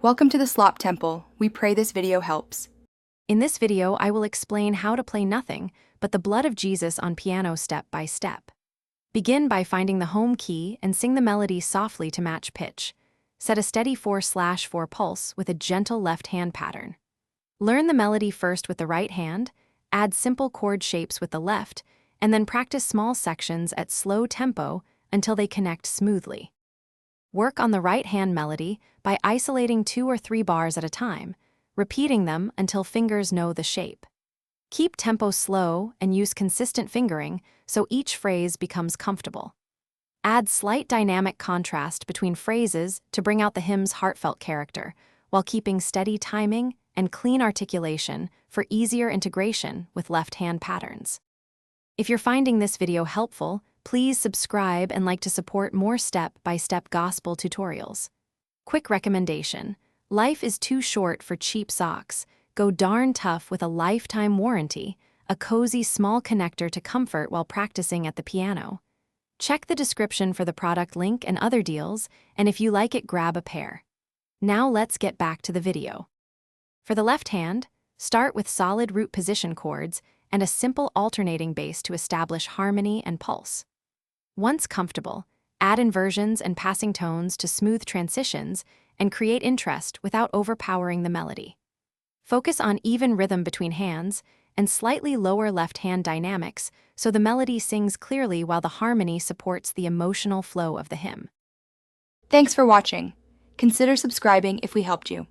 Welcome to the Slop Temple. We pray this video helps. In this video, I will explain how to play nothing but the blood of Jesus on piano step by step. Begin by finding the home key and sing the melody softly to match pitch. Set a steady 4/4 pulse with a gentle left hand pattern. Learn the melody first with the right hand, add simple chord shapes with the left, and then practice small sections at slow tempo until they connect smoothly. Work on the right hand melody by isolating 2 or 3 bars at a time, repeating them until fingers know the shape. Keep tempo slow and use consistent fingering so each phrase becomes comfortable. Add slight dynamic contrast between phrases to bring out the hymn's heartfelt character, while keeping steady timing and clean articulation for easier integration with left-hand patterns. If you're finding this video helpful, please subscribe and like to support more step-by-step gospel tutorials. Quick recommendation: life is too short for cheap socks. Go darn tough with a lifetime warranty, a cozy small connector to comfort while practicing at the piano. Check the description for the product link and other deals, and if you like it, grab a pair. Now let's get back to the video. For the left hand, start with solid root position chords and a simple alternating bass to establish harmony and pulse. Once comfortable, add inversions and passing tones to smooth transitions and create interest without overpowering the melody. Focus on even rhythm between hands and slightly lower left-hand dynamics so the melody sings clearly while the harmony supports the emotional flow of the hymn. Thanks for watching. Consider subscribing if we helped you.